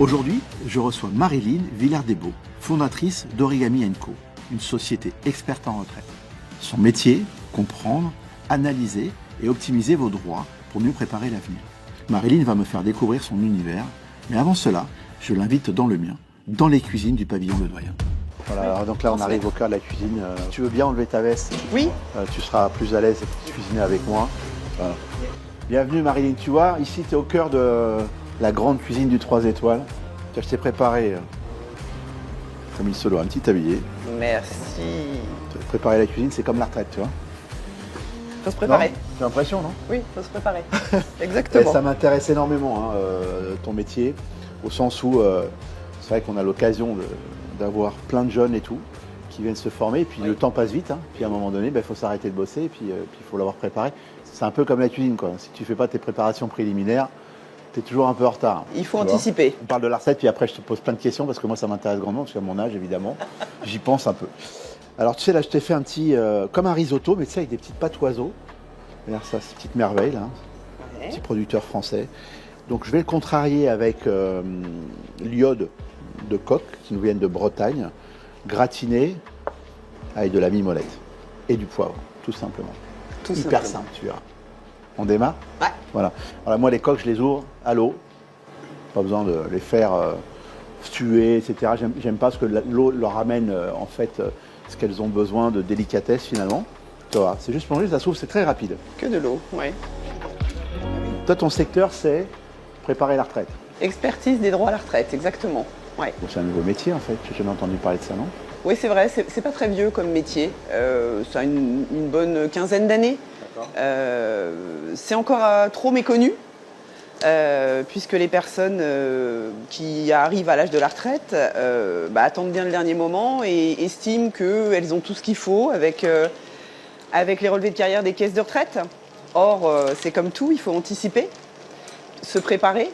Aujourd'hui, je reçois Marilyn Villard-Desbaux, fondatrice d'Origami & Co, une société experte en retraite. Son métier, comprendre, analyser et optimiser vos droits pour mieux préparer l'avenir. Marilyn va me faire découvrir son univers, mais avant cela, je l'invite dans le mien, dans les cuisines du pavillon Ledoyen. Voilà, alors donc là on arrive au cœur de la cuisine. Tu veux bien enlever ta veste? Oui. Tu seras plus à l'aise pour cuisiner avec moi. Voilà. Bienvenue Marilyn, tu vois, ici tu es au cœur de la grande cuisine du 3 étoiles. Je t'ai préparé, Camille Solo, un petit tablier. Merci. Préparer la cuisine, c'est comme la retraite, tu vois. Faut se préparer. J'ai l'impression, non? Oui, faut se préparer. Exactement. Ça m'intéresse énormément, ton métier, au sens où c'est vrai qu'on a l'occasion d'avoir plein de jeunes et tout, qui viennent se former, et puis le temps passe vite, puis à un moment donné, il faut s'arrêter de bosser, et puis il faut l'avoir préparé. C'est un peu comme la cuisine, quoi. Si tu ne fais pas tes préparations préliminaires, tu es toujours un peu en retard. Il faut anticiper. On parle de la recette, puis après je te pose plein de questions, parce que moi ça m'intéresse grandement, parce qu'à mon âge, évidemment, j'y pense un peu. Alors tu sais, là je t'ai fait un petit, comme un risotto, mais tu sais, avec des petites pâtes oiseaux. Regarde ça, ces petites merveilles, là. Ouais. Petit producteur français. Donc je vais le contrarier avec l'iode de coq, qui nous viennent de Bretagne, gratiné avec de la mimolette et du poivre, tout simplement. Hyper simple, tu verras. On démarre? Ouais. Voilà. Alors moi, les coques, je les ouvre à l'eau. Pas besoin de les faire tuer, etc. J'aime pas parce que l'eau leur amène en fait ce qu'elles ont besoin de délicatesse finalement. Tu vois, c'est juste plonger, ça s'ouvre, c'est très rapide. Que de l'eau, oui. Toi, ton secteur, c'est préparer la retraite. Expertise des droits à la retraite, exactement. Ouais. Bon, c'est un nouveau métier en fait. J'ai jamais entendu parler de ça, non? Oui, c'est vrai, c'est pas très vieux comme métier. Ça a une bonne quinzaine d'années. C'est encore trop méconnu, puisque les personnes qui arrivent à l'âge de la retraite attendent bien le dernier moment et estiment qu'elles ont tout ce qu'il faut avec les relevés de carrière des caisses de retraite. Or, c'est comme tout, il faut anticiper, se préparer.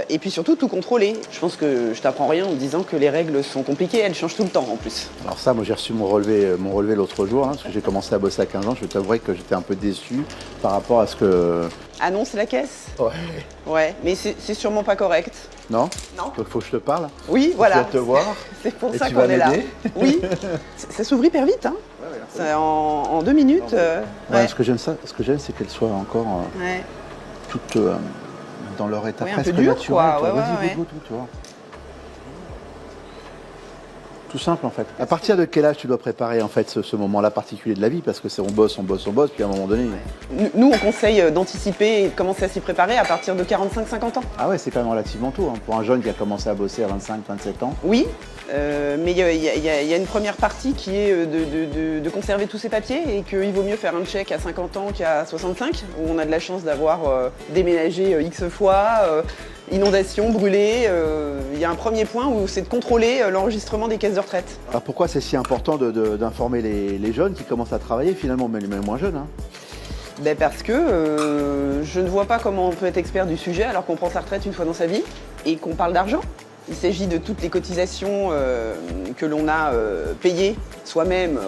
Et puis surtout tout contrôler. Je pense que je t'apprends rien en disant que les règles sont compliquées, elles changent tout le temps en plus. Alors ça, moi j'ai reçu mon relevé l'autre jour, parce que j'ai commencé à bosser à 15 ans. Je t'avouerai que j'étais un peu déçu par rapport à ce que... Annonce la caisse? Ouais. Ouais, mais c'est sûrement pas correct. Non? Non. Il faut que je te parle? Oui, voilà. Je viens te voir. C'est pour et ça tu qu'on vas est là. m'aider. Oui. Ça s'ouvre hyper vite, hein. Ouais, en 2 minutes. Ouais. Ce que j'aime, c'est qu'elle soit encore toute... dans leur état presque un peu dur, naturel. quoi. Vas-y, goûte, tu vois. Tout simple en fait. À partir de quel âge tu dois préparer en fait ce moment-là particulier de la vie? Parce que c'est on bosse, puis à un moment donné... Nous, on conseille d'anticiper et de commencer à s'y préparer à partir de 45-50 ans. Ah ouais, c'est quand même relativement tôt, pour un jeune qui a commencé à bosser à 25-27 ans. Oui, mais il y a une première partie qui est de conserver tous ses papiers et qu'il vaut mieux faire un check à 50 ans qu'à 65, où on a de la chance d'avoir déménagé X fois, inondation, brûlé. Il y a un premier point où c'est de contrôler l'enregistrement des caisses de retraite. Alors pourquoi c'est si important d'informer les jeunes qui commencent à travailler finalement, même les moins jeunes, Parce que je ne vois pas comment on peut être expert du sujet alors qu'on prend sa retraite une fois dans sa vie et qu'on parle d'argent. Il s'agit de toutes les cotisations que l'on a payées soi-même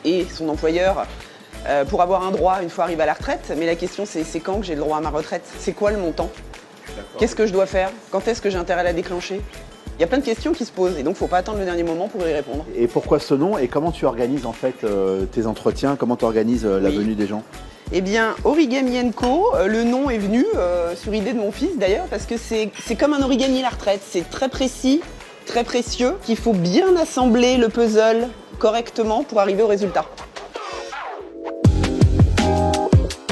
et son employeur pour avoir un droit une fois arrivé à la retraite. Mais la question c'est quand que j'ai le droit à ma retraite? C'est quoi le montant? Qu'est-ce que je dois faire? Quand est-ce que j'ai intérêt à la déclencher? Il y a plein de questions qui se posent et donc il ne faut pas attendre le dernier moment pour y répondre. Et pourquoi ce nom et comment tu organises en fait tes entretiens? Comment tu organises la venue des gens? Eh bien, Origami & Co, le nom est venu sur idée de mon fils d'ailleurs, parce que c'est comme un origami à la retraite. C'est très précis, très précieux, qu'il faut bien assembler le puzzle correctement pour arriver au résultat.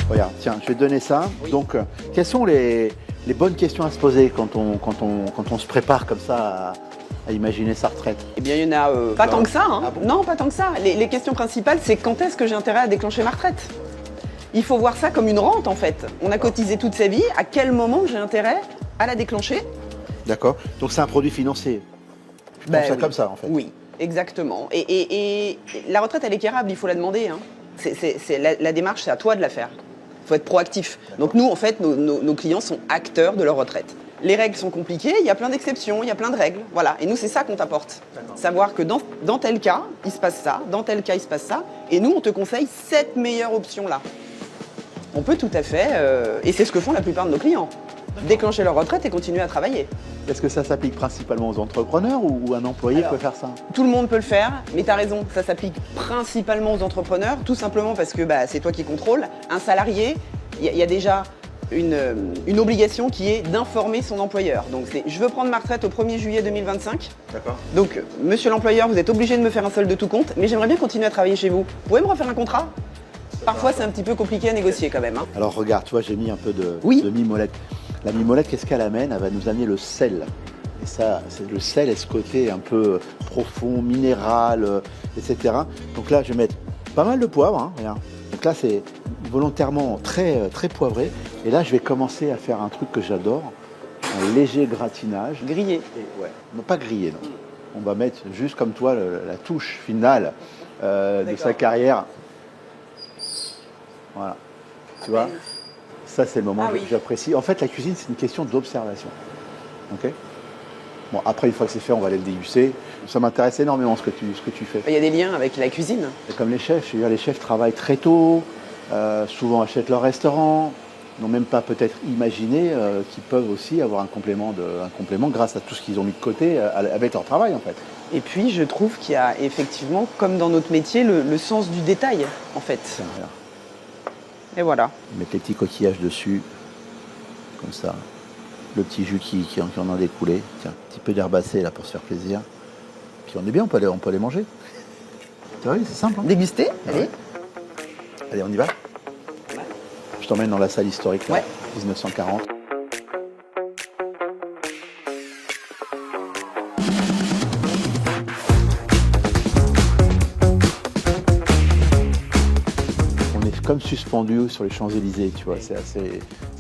Regarde, tiens, je vais te donner ça. Oui. Donc, quelles sont les bonnes questions à se poser quand on se prépare comme ça à imaginer sa retraite? Eh bien, il y en a pas tant que ça. Hein. Ah bon? Non, pas tant que ça. Les questions principales, c'est quand est-ce que j'ai intérêt à déclencher ma retraite? Il faut voir ça comme une rente en fait. On a cotisé toute sa vie, à quel moment j'ai intérêt à la déclencher? D'accord. Donc c'est un produit financier. Je pense ça comme ça en fait. Oui, exactement. Et la retraite elle est quérable, il faut la demander. Hein. La démarche, c'est à toi de la faire. Il faut être proactif. Donc nous en fait, nos clients sont acteurs de leur retraite. Les règles sont compliquées, il y a plein d'exceptions, il y a plein de règles. Voilà. Et nous c'est ça qu'on t'apporte. Savoir que dans tel cas, il se passe ça, dans tel cas, il se passe ça. Et nous on te conseille cette meilleure option là. On peut tout à fait, et c'est ce que font la plupart de nos clients. déclencher leur retraite et continuer à travailler. Est-ce que ça s'applique principalement aux entrepreneurs ou un employé peut faire ça? Tout le monde peut le faire, mais tu as raison, ça s'applique principalement aux entrepreneurs, tout simplement parce que c'est toi qui contrôles. Un salarié, il y a déjà une obligation qui est d'informer son employeur. Donc c'est je veux prendre ma retraite au 1er juillet 2025. D'accord. Donc monsieur l'employeur, vous êtes obligé de me faire un solde de tout compte, mais j'aimerais bien continuer à travailler chez vous. Vous pouvez me refaire un contrat? Parfois c'est un petit peu compliqué à négocier quand même. Alors regarde, tu vois, j'ai mis un peu de mimolette. La mimolette, qu'est-ce qu'elle amène? Elle va nous amener le sel. Et ça, le sel est ce côté un peu profond, minéral, etc. Donc là, je vais mettre pas mal de poivre, hein, regarde. Donc là, c'est volontairement très, très poivré. Et là, je vais commencer à faire un truc que j'adore, un léger gratinage. Grillé. Et, ouais, non, pas grillé, non. On va mettre juste comme toi la touche finale de sa carrière. Voilà. Tu vois? Ça, c'est le moment que j'apprécie. En fait, la cuisine, c'est une question d'observation. Ok? Bon, après, une fois que c'est fait, on va aller le déguster. Ça m'intéresse énormément ce que tu fais. Il y a des liens avec la cuisine. Et comme les chefs, je veux dire, les chefs travaillent très tôt, souvent achètent leur restaurant, n'ont même pas peut-être imaginé qu'ils peuvent aussi avoir un complément grâce à tout ce qu'ils ont mis de côté avec leur travail, en fait. Et puis, je trouve qu'il y a effectivement, comme dans notre métier, le sens du détail, en fait. Tiens, regarde. Et voilà. Mettre les petits coquillages dessus, comme ça. Le petit jus qui en a découlé. Tiens, un petit peu d'herbacée là pour se faire plaisir. Puis on est bien, on peut aller manger. C'est vrai, c'est simple. Hein. Déguster, allez. Ouais. Allez, on y va. Je t'emmène dans la salle historique, là, 1940. On est comme suspendu sur les Champs-Élysées, tu vois, c'est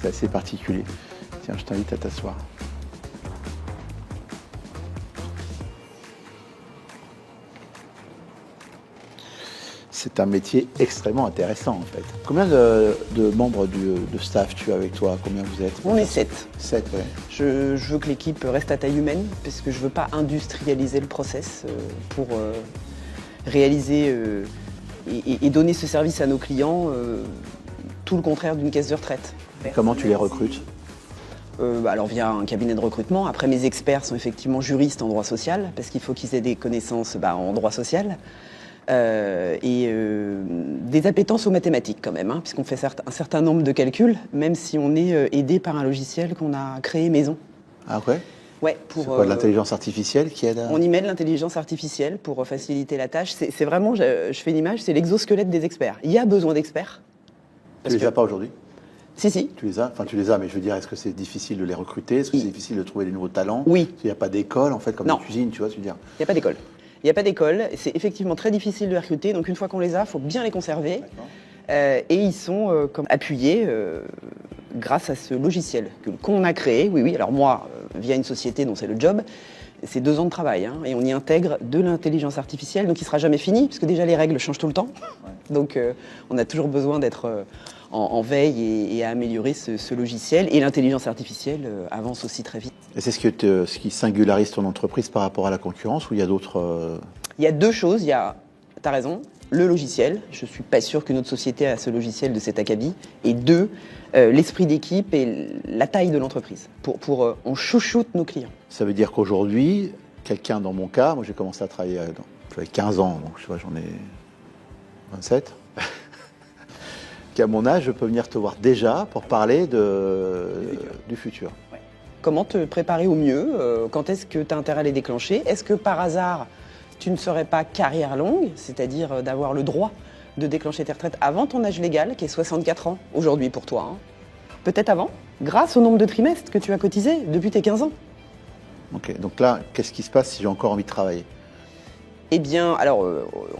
assez particulier. Tiens, je t'invite à t'asseoir. C'est un métier extrêmement intéressant en fait. Combien de membres de staff tu as avec toi? Combien vous êtes? On est 7. 7, ouais. Je veux que l'équipe reste à taille humaine parce que je ne veux pas industrialiser le process pour réaliser et donner ce service à nos clients, tout le contraire d'une caisse de retraite. Et comment tu les recrutes? Alors via un cabinet de recrutement. Après, mes experts sont effectivement juristes en droit social, parce qu'il faut qu'ils aient des connaissances en droit social. Et des appétences aux mathématiques quand même, hein, puisqu'on fait un certain nombre de calculs, même si on est aidé par un logiciel qu'on a créé maison. Ah ouais? Ouais, c'est quoi, de l'intelligence artificielle qui aide à... On y met de l'intelligence artificielle pour faciliter la tâche. C'est vraiment, je fais une image, c'est l'exosquelette des experts. Il y a besoin d'experts. Tu les as pas aujourd'hui? Si. Tu les as, mais je veux dire, est-ce que c'est difficile de les recruter? Est-ce que c'est difficile de trouver des nouveaux talents? Oui. Il n'y a pas d'école, en fait, comme la cuisine, tu vois, tu veux dire. Il n'y a pas d'école. Il n'y a pas d'école, c'est effectivement très difficile de les recruter, donc une fois qu'on les a, il faut bien les conserver. Et ils sont appuyés grâce à ce logiciel qu'on a créé, oui, alors moi, via une société dont c'est le job, c'est 2 ans de travail, hein, et on y intègre de l'intelligence artificielle, donc il ne sera jamais fini, parce que déjà les règles changent tout le temps, donc on a toujours besoin d'être en veille et à améliorer ce logiciel, et l'intelligence artificielle avance aussi très vite. Et c'est ce qui singularise ton entreprise par rapport à la concurrence, ou il y a d'autres... Il y a 2 choses, tu as raison, le logiciel, je ne suis pas sûr qu'une autre société a ce logiciel de cet acabit, et 2, l'esprit d'équipe et la taille de l'entreprise. On chouchoute nos clients. Ça veut dire qu'aujourd'hui, quelqu'un dans mon cas, moi j'ai commencé à travailler, j'avais 15 ans, donc je vois, j'en ai 27, qu'à mon âge, je peux venir te voir déjà pour parler du futur. Ouais. Comment te préparer au mieux? Quand est-ce que tu as intérêt à les déclencher? Est-ce que par hasard, tu ne serais pas carrière longue, c'est-à-dire d'avoir le droit de déclencher tes retraites avant ton âge légal, qui est 64 ans aujourd'hui pour toi, hein. Peut-être avant, grâce au nombre de trimestres que tu as cotisé depuis tes 15 ans. Ok, donc là, qu'est-ce qui se passe si j'ai encore envie de travailler? Eh bien, alors,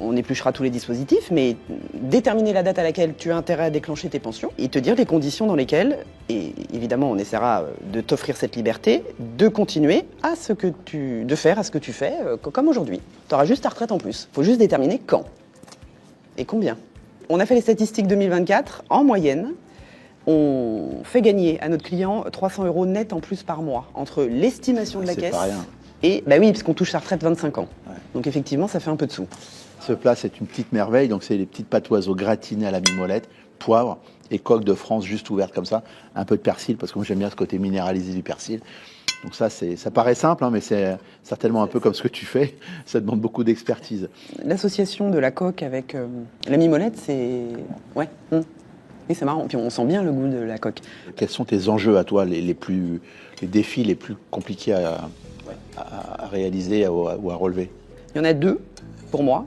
on épluchera tous les dispositifs, mais déterminer la date à laquelle tu as intérêt à déclencher tes pensions et te dire les conditions dans lesquelles, et évidemment, on essaiera de t'offrir cette liberté, de continuer de faire ce que tu fais, comme aujourd'hui. Tu auras juste ta retraite en plus. Il faut juste déterminer quand et combien. On a fait les statistiques 2024. En moyenne, on fait gagner à notre client 300 € net en plus par mois, entre l'estimation de la caisse... C'est pas rien. Et oui, parce qu'on touche sa retraite 25 ans. Ouais. Donc effectivement, ça fait un peu de sous. Ce plat, c'est une petite merveille. Donc, c'est les petites pâtes oiseaux gratinées à la mimolette, poivre et coque de France juste ouverte comme ça. Un peu de persil, parce que moi, j'aime bien ce côté minéralisé du persil. Donc ça paraît simple, hein, mais c'est certainement un peu comme ce que tu fais. Ça demande beaucoup d'expertise. L'association de la coque avec la mimolette, c'est... Ouais. Oui, c'est marrant. Puis on sent bien le goût de la coque. Quels sont tes enjeux à toi, les défis les plus compliqués à réaliser ou à relever? Il y en a 2 pour moi.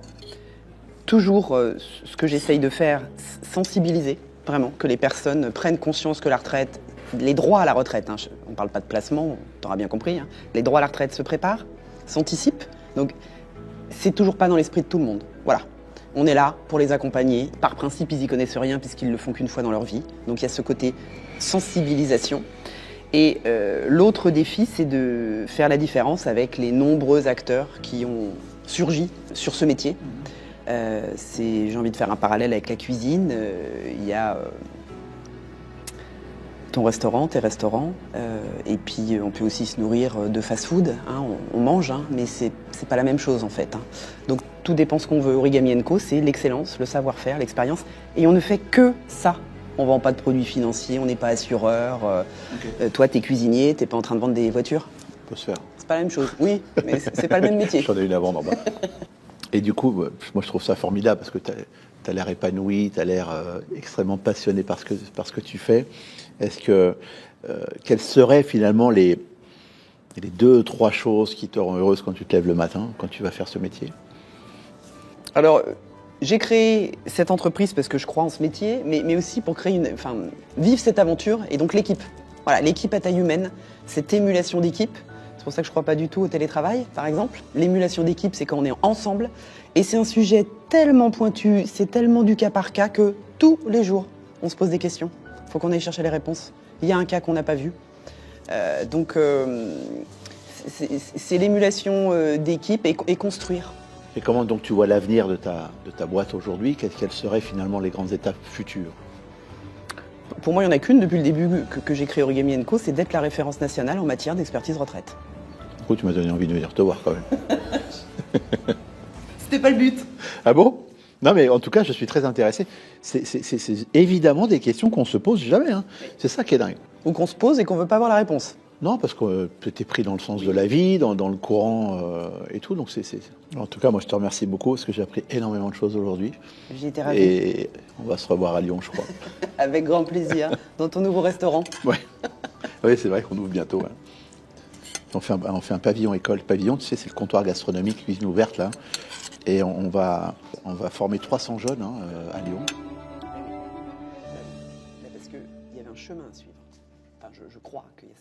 Toujours ce que j'essaye de faire, sensibiliser vraiment, que les personnes prennent conscience que la retraite, les droits à la retraite, hein, on ne parle pas de placement, tu auras bien compris, hein, les droits à la retraite se préparent, s'anticipent. Donc, c'est toujours pas dans l'esprit de tout le monde. Voilà. On est là pour les accompagner. Par principe, ils y connaissent rien puisqu'ils le font qu'une fois dans leur vie. Donc, il y a ce côté sensibilisation. Et l'autre défi, c'est de faire la différence avec les nombreux acteurs qui ont surgi sur ce métier. J'ai envie de faire un parallèle avec la cuisine. Il y a ton restaurant, tes restaurants, et puis on peut aussi se nourrir de fast-food. Hein, on mange, hein, mais c'est pas la même chose en fait. Hein. Donc tout dépend ce qu'on veut. Origami & Co, c'est l'excellence, le savoir-faire, l'expérience, et on ne fait que ça. On ne vend pas de produits financiers, on n'est pas assureur. Okay. Toi, t'es cuisinier, t'es pas en train de vendre des voitures. Peut se faire. C'est pas la même chose. Oui, mais c'est pas le même métier. J'en ai une à vendre en bas. Et du coup, moi je trouve ça formidable parce que tu as l'air épanoui, tu as l'air extrêmement passionné par ce que tu fais. Est-ce que, quelles seraient finalement les 2-3 choses qui te rendent heureuse quand tu te lèves le matin, quand tu vas faire ce métier? Alors, j'ai créé cette entreprise parce que je crois en ce métier, mais aussi pour créer vivre cette aventure et donc l'équipe. Voilà, l'équipe à taille humaine, cette émulation d'équipe. C'est pour ça que je ne crois pas du tout au télétravail, par exemple. L'émulation d'équipe, c'est quand on est ensemble. Et c'est un sujet tellement pointu, c'est tellement du cas par cas que tous les jours, on se pose des questions. Il faut qu'on aille chercher les réponses. Il y a un cas qu'on n'a pas vu. C'est l'émulation d'équipe et construire. Et comment donc tu vois l'avenir de ta boîte aujourd'hui? Quelles seraient finalement les grandes étapes futures? Pour moi, il n'y en a qu'une depuis le début que j'ai créé Origami & Co, c'est d'être la référence nationale en matière d'expertise retraite. Du coup, tu m'as donné envie de venir te voir quand même. C'était pas le but. Ah bon? Non, mais en tout cas, je suis très intéressé. C'est évidemment des questions qu'on se pose jamais. Hein. C'est ça qui est dingue. Ou qu'on se pose et qu'on veut pas avoir la réponse. Non, parce que tu es pris dans le sens de la vie, dans le courant et tout. Donc En tout cas, moi, je te remercie beaucoup parce que j'ai appris énormément de choses aujourd'hui. J'ai été ravie. Et on va se revoir à Lyon, je crois. Avec grand plaisir, dans ton nouveau restaurant. Ouais. Oui, c'est vrai qu'on ouvre bientôt. Hein. On fait un pavillon école. Pavillon, tu sais, c'est le comptoir gastronomique, cuisine ouverte, là. Et on va former 300 jeunes hein, à Lyon. Parce qu'il y avait un chemin à suivre. Enfin, je crois qu'il y a